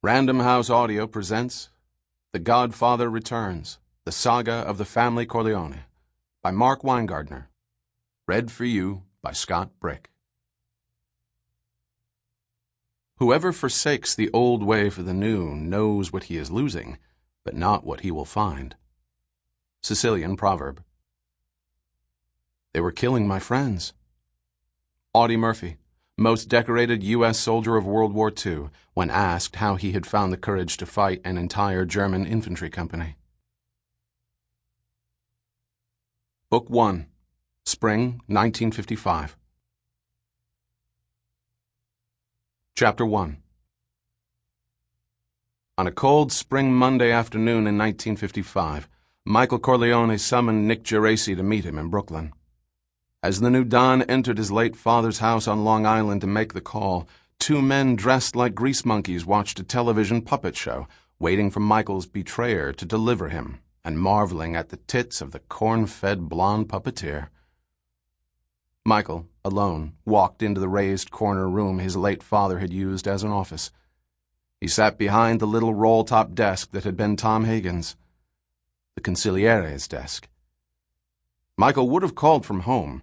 Random House Audio presents The Godfather Returns, the Saga of the Family Corleone, by Mark Winegardner. Read for you by Scott Brick. Whoever forsakes the old way for the new knows what he is losing, but not what he will find. Sicilian proverb. They were killing my friends. Audie Murphy, most decorated U.S. soldier of World War II, when asked how he had found the courage to fight an entire German infantry company. Book 1, Spring 1955. Chapter 1. On a cold spring Monday afternoon in 1955, Michael Corleone summoned Nick Geraci to meet him in Brooklyn. As the new Don entered his late father's house on Long Island to make the call, two men dressed like grease monkeys watched a television puppet show, waiting for Michael's betrayer to deliver him, and marveling at the tits of the corn-fed blonde puppeteer. Michael, alone, walked into the raised corner room his late father had used as an office. He sat behind the little roll-top desk that had been Tom Hagen's, the consigliere's desk. Michael would have called from home.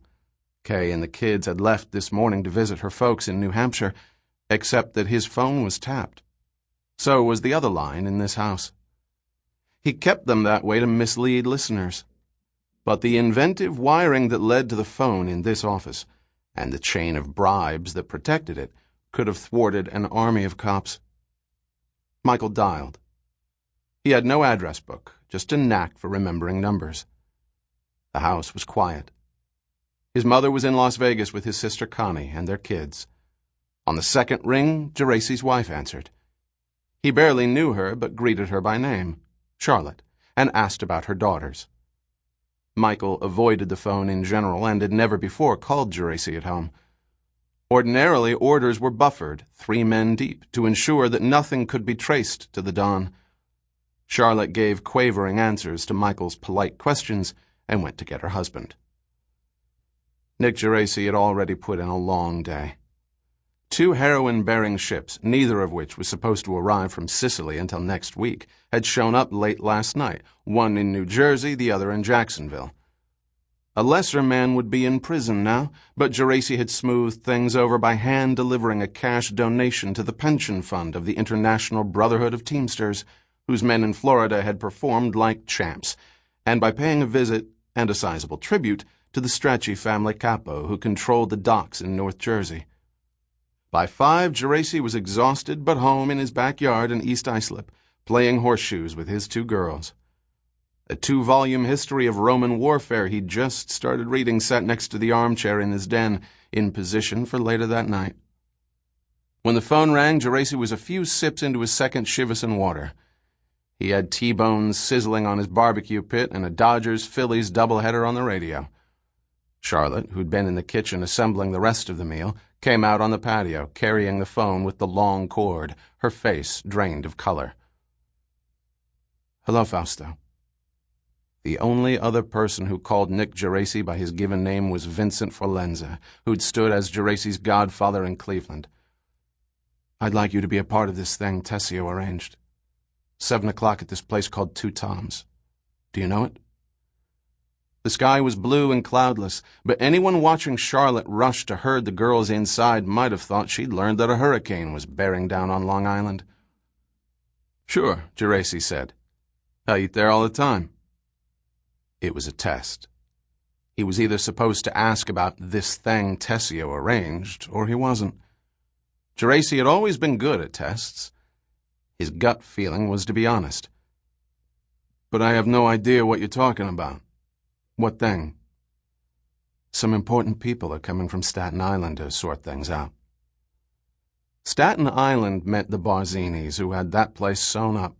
Kay and the kids had left this morning to visit her folks in New Hampshire, except that his phone was tapped. So was the other line in this house. He kept them that way to mislead listeners. But the inventive wiring that led to the phone in this office, and the chain of bribes that protected it, could have thwarted an army of cops. Michael dialed. He had no address book, just a knack for remembering numbers. The house was quiet. His mother was in Las Vegas with his sister Connie and their kids. On the second ring, Geraci's wife answered. He barely knew her, but greeted her by name, Charlotte, and asked about her daughters. Michael avoided the phone in general and had never before called Geraci at home. Ordinarily, orders were buffered, 3 men deep, to ensure that nothing could be traced to the Don. Charlotte gave quavering answers to Michael's polite questions and went to get her husband. Nick Geraci had already put in a long day. 2 heroin-bearing ships, neither of which was supposed to arrive from Sicily until next week, had shown up late last night, one in New Jersey, the other in Jacksonville. A lesser man would be in prison now, but Geraci had smoothed things over by hand-delivering a cash donation to the pension fund of the International Brotherhood of Teamsters, whose men in Florida had performed like champs, and by paying a visit, and a sizable tribute, to the Strachey family capo who controlled the docks in North Jersey. By 5, Geraci was exhausted but home in his backyard in East Islip, playing horseshoes with his 2 girls. A 2-volume history of Roman warfare he'd just started reading sat next to the armchair in his den, in position for later that night. When the phone rang, Geraci was a few sips into his second Chivas water. He had T-bones sizzling on his barbecue pit and a Dodgers-Phillies doubleheader on the radio. Charlotte, who'd been in the kitchen assembling the rest of the meal, came out on the patio, carrying the phone with the long cord, her face drained of color. Hello, Fausto. The only other person who called Nick Geraci by his given name was Vincent Forlenza, who'd stood as Geraci's godfather in Cleveland. I'd like you to be a part of this thing Tessio arranged. 7 o'clock at this place called Two Toms. Do you know it? The sky was blue and cloudless, but anyone watching Charlotte rush to herd the girls inside might have thought she'd learned that a hurricane was bearing down on Long Island. Sure, Geraci said. I eat there all the time. It was a test. He was either supposed to ask about this thing Tessio arranged, or he wasn't. Geraci had always been good at tests. His gut feeling was to be honest. But I have no idea what you're talking about. What thing? Some important people are coming from Staten Island to sort things out. Staten Island meant the Barzinis, who had that place sewn up.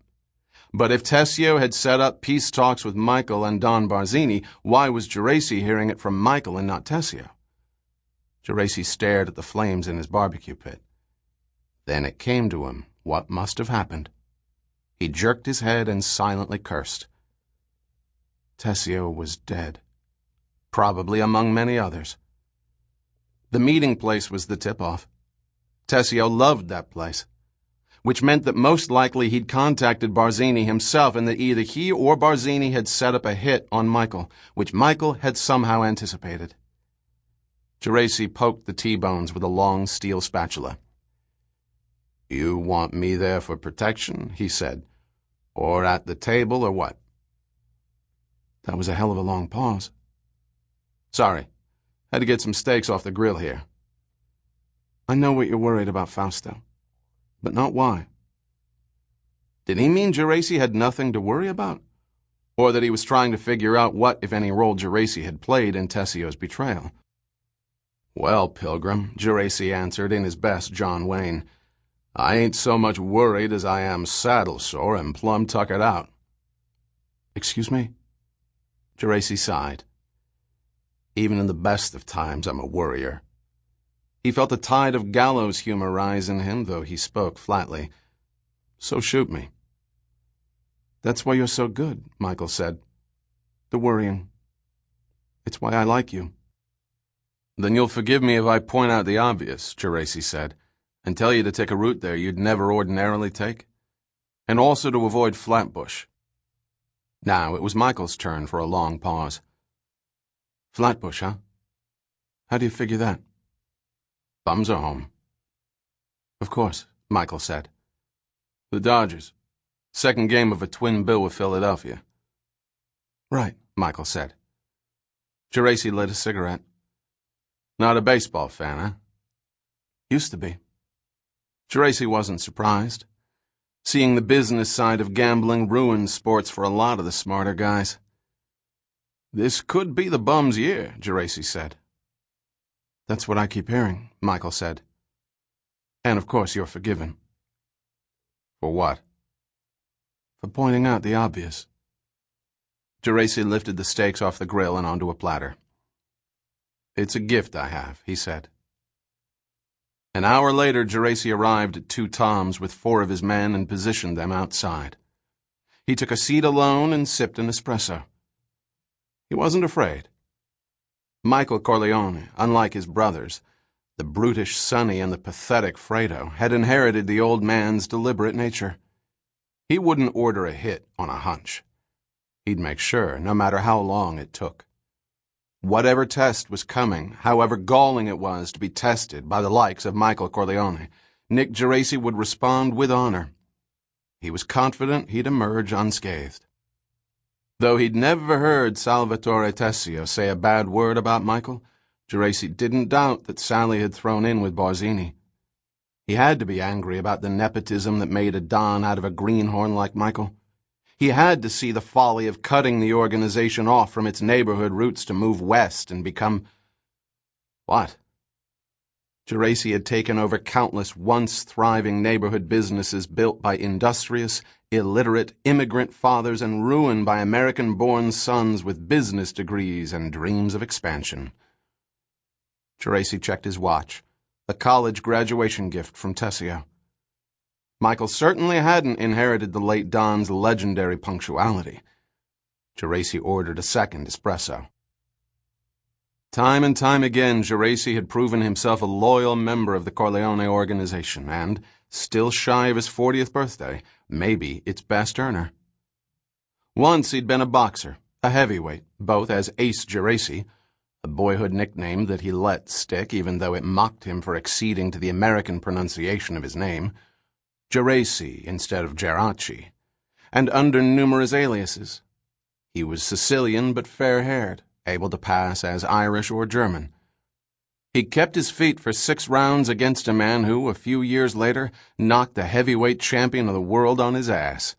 But if Tessio had set up peace talks with Michael and Don Barzini, why was Geraci hearing it from Michael and not Tessio? Geraci stared at the flames in his barbecue pit. Then it came to him what must have happened. He jerked his head and silently cursed. Tessio was dead, probably among many others. The meeting place was the tip-off. Tessio loved that place. which meant that most likely he'd contacted Barzini himself and that either he or Barzini had set up a hit on Michael, which Michael had somehow anticipated. Geraci poked the T-bones with a long steel spatula. "You want me there for protection," he said, "or at the table, or what?" That was a hell of a long pause. "Sorry, had to get some steaks off the grill here." "I know what you're worried about, Fausto, but not why." Did he mean Geraci had nothing to worry about? Or that he was trying to figure out what, if any, role Geraci had played in Tessio's betrayal? "Well, Pilgrim," Geraci answered in his best John Wayne, "I ain't so much worried as I am saddle-sore and plumb tuckered out." "Excuse me?" Geraci sighed. "Even in the best of times, I'm a worrier." He felt a tide of gallows humor rise in him, though he spoke flatly. "So shoot me." "That's why you're so good," Michael said. "The worrying. It's why I like you." "Then you'll forgive me if I point out the obvious," Geraci said, "and tell you to take a route there you'd never ordinarily take, and also to avoid Flatbush." Now it was Michael's turn for a long pause. "Flatbush, huh? How do you figure that?" "Bums are home." "Of course," Michael said. "The Dodgers. Second game of a twin bill with Philadelphia." "Right," Michael said. Geraci lit a cigarette. "Not a baseball fan, huh?" "Used to be." Geraci wasn't surprised. Seeing the business side of gambling ruined sports for a lot of the smarter guys. "This could be the bum's year," Geraci said. "That's what I keep hearing," Michael said. "And of course you're forgiven." "For what?" "For pointing out the obvious." Geraci lifted the steaks off the grill and onto a platter. "It's a gift I have," he said. An hour later, Geraci arrived at Two Toms with 4 of his men and positioned them outside. He took a seat alone and sipped an espresso. He wasn't afraid. Michael Corleone, unlike his brothers, the brutish Sonny and the pathetic Fredo, had inherited the old man's deliberate nature. He wouldn't order a hit on a hunch. He'd make sure, no matter how long it took. Whatever test was coming, however galling it was to be tested by the likes of Michael Corleone, Nick Geraci would respond with honor. He was confident he'd emerge unscathed. Though he'd never heard Salvatore Tessio say a bad word about Michael, Geraci didn't doubt that Sally had thrown in with Barzini. He had to be angry about the nepotism that made a Don out of a greenhorn like Michael. He had to see the folly of cutting the organization off from its neighborhood roots to move west and become... What? Geraci had taken over countless once thriving neighborhood businesses built by industrious, illiterate immigrant fathers and ruined by American-born sons with business degrees and dreams of expansion. Geraci checked his watch, a college graduation gift from Tessio. Michael certainly hadn't inherited the late Don's legendary punctuality. Geraci ordered a second espresso. Time and time again, Geraci had proven himself a loyal member of the Corleone organization and, still shy of his 40th birthday, maybe its best earner. Once he'd been a boxer, a heavyweight, both as Ace Geraci, a boyhood nickname that he let stick even though it mocked him for acceding to the American pronunciation of his name, Geraci instead of Geraci, and under numerous aliases. He was Sicilian but fair-haired, able to pass as Irish or German. He kept his feet for 6 rounds against a man who, a few years later, knocked the heavyweight champion of the world on his ass.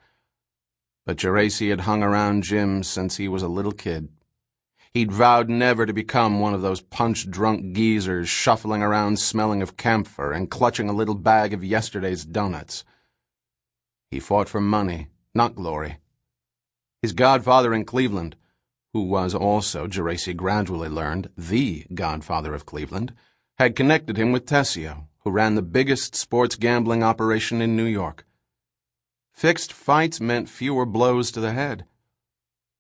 But Geraci had hung around gyms since he was a little kid. He'd vowed never to become one of those punch-drunk geezers shuffling around smelling of camphor and clutching a little bag of yesterday's donuts. He fought for money, not glory. His godfather in Cleveland, who was also, Geraci gradually learned, the godfather of Cleveland, had connected him with Tessio, who ran the biggest sports gambling operation in New York. Fixed fights meant fewer blows to the head.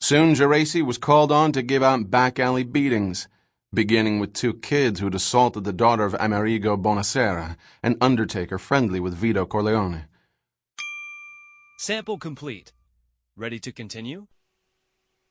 Soon Geraci was called on to give out back-alley beatings, beginning with 2 kids who'd assaulted the daughter of Amerigo Bonacera, an undertaker friendly with Vito Corleone. Sample complete. Ready to continue?